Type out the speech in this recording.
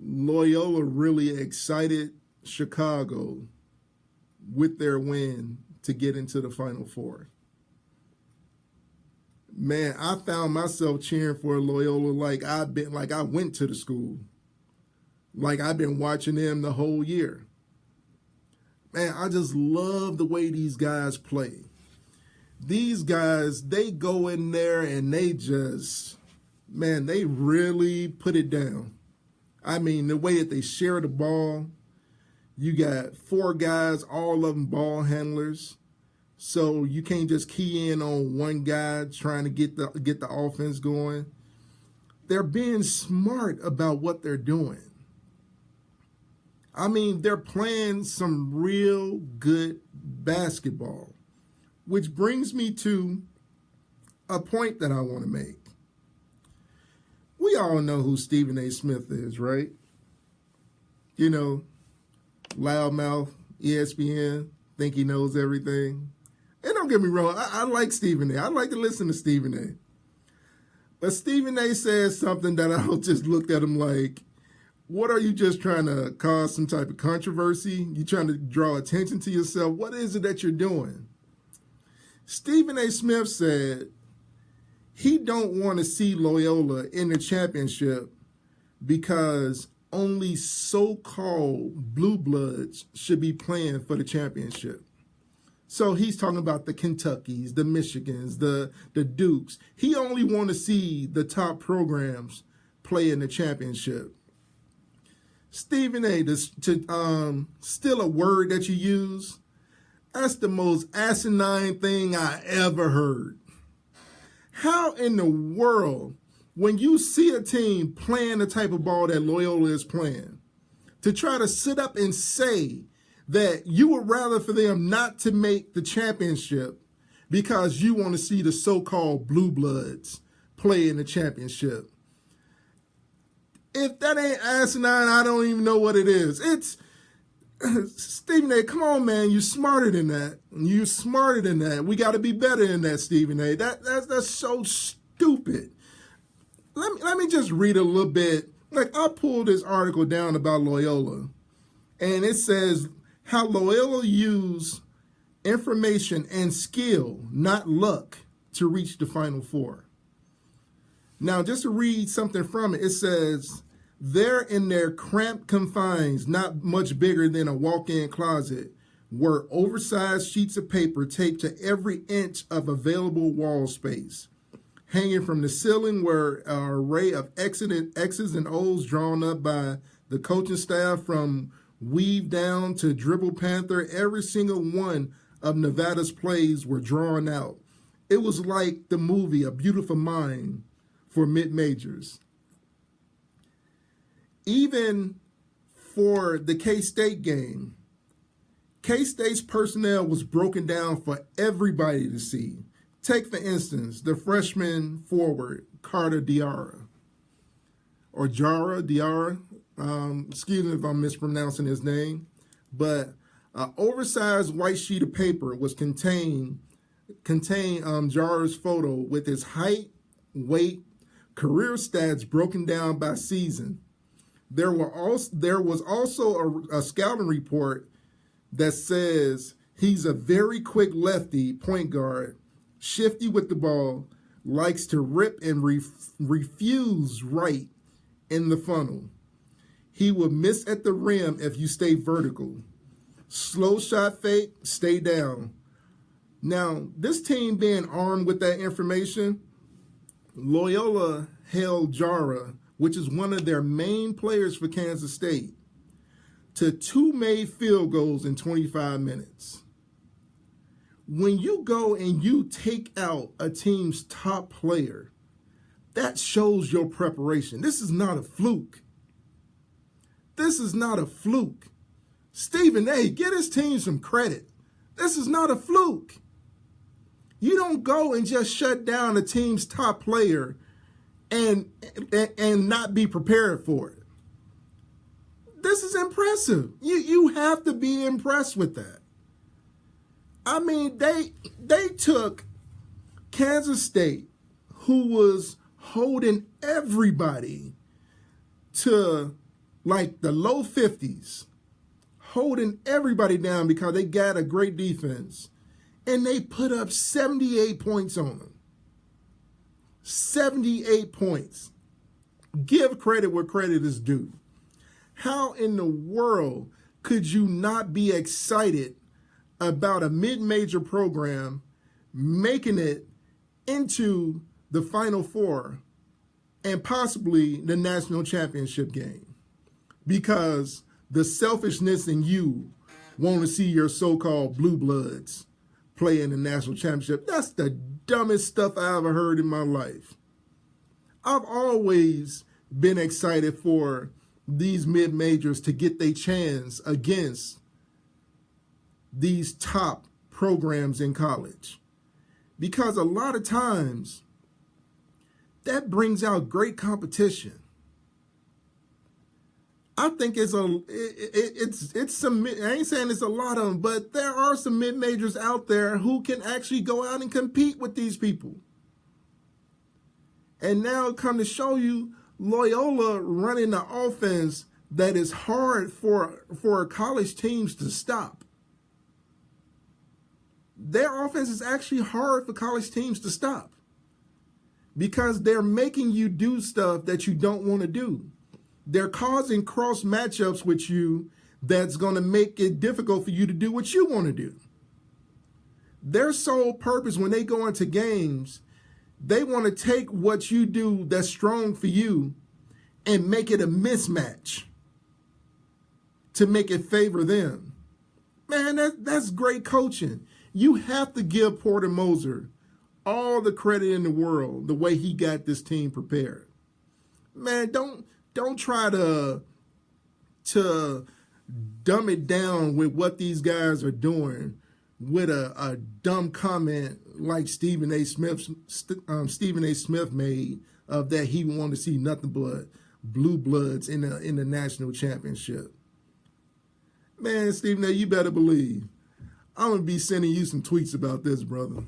Loyola really excited Chicago with their win to get into the Final Four. Man, I found myself cheering for Loyola like I went to the school. Like I've been watching them the whole year. Man, I just love the way these guys play. These guys, they go in there and they just, man, they really put it down. I mean, the way that they share the ball, you got four guys, all of them ball handlers. So you can't just key in on one guy trying to get the offense going. They're being smart about what they're doing. I mean, they're playing some real good basketball, which brings me to a point that I want to make. We all know who Stephen A. Smith is, right? You know, loudmouth, ESPN, think he knows everything. And don't get me wrong, I like Stephen A. I like to listen to Stephen A. But Stephen A. says something that I just looked at him like, what are you just trying to cause some type of controversy? You trying to draw attention to yourself? What is it that you're doing? Stephen A. Smith said he don't want to see Loyola in the championship because only so-called blue bloods should be playing for the championship. So he's talking about the Kentuckys, the Michigans, the Dukes. He only want to see the top programs play in the championship. Stephen A., to steal a word that you use, that's the most asinine thing I ever heard. How in the world, when you see a team playing the type of ball that Loyola is playing, to try to sit up and say that you would rather for them not to make the championship because you want to see the so-called blue bloods play in the championship? If that ain't asinine, I don't even know what it is. It's Stephen A., come on, man. You're smarter than that. You're smarter than that. We got to be better than that, Stephen A. That's so stupid. Let me just read a little bit. Like, I pulled this article down about Loyola, and it says how Loyola used information and skill, not luck, to reach the Final Four. Now, just to read something from it, it says, they're in their cramped confines, not much bigger than a walk-in closet, were oversized sheets of paper taped to every inch of available wall space. Hanging from the ceiling were an array of X's and O's drawn up by the coaching staff from Weave Down to Dribble Panther. Every single one of Nevada's plays were drawn out. It was like the movie A Beautiful Mind for mid-majors. Even for the K-State game, K-State's personnel was broken down for everybody to see. Take, for instance, the freshman forward, Carter Diarra, or Diarra. Excuse me if I'm mispronouncing his name, but an oversized white sheet of paper was contained Diarra's photo with his height, weight, career stats broken down by season. There was also a scouting report that says he's a very quick lefty point guard, shifty with the ball, likes to rip and refuse right in the funnel. He will miss at the rim if you stay vertical. Slow shot fake, stay down. Now, this team being armed with that information, Loyola held Diarra, which is one of their main players for Kansas State, to 2 made field goals in 25 minutes. When you go and you take out a team's top player, that shows your preparation. This is not a fluke. This is not a fluke. Stephen A., get his team some credit. This is not a fluke. You don't go and just shut down a team's top player and not be prepared for it. This is impressive. You have to be impressed with that. I mean, they took Kansas State, who was holding everybody to like the low 50s, holding everybody down because they got a great defense, and they put up 78 points on them. 78 points. Give credit where credit is due. How in the world could you not be excited about a mid-major program making it into the Final Four and possibly the national championship game? Because the selfishness in you want to see your so-called blue bloods play in the national championship. That's the dumbest stuff I ever heard in my life. I've always been excited for these mid-majors to get their chance against these top programs in college, because a lot of times that brings out great competition. I think it's some, I ain't saying it's a lot of them, but there are some mid-majors out there who can actually go out and compete with these people. And now come to show you Loyola running the offense that is hard for college teams to stop. Their offense is actually hard for college teams to stop because they're making you do stuff that you don't want to do. They're causing cross matchups with you that's going to make it difficult for you to do what you want to do. Their sole purpose when they go into games, they want to take what you do that's strong for you and make it a mismatch to make it favor them. Man, that's great coaching. You have to give Porter Moser all the credit in the world, the way he got this team prepared. Man, don't try to dumb it down with what these guys are doing with a dumb comment like Stephen A. Smith made of that he wanted to see nothing but blue bloods in the national championship. Man, Stephen A., you better believe I'm going to be sending you some tweets about this, brother.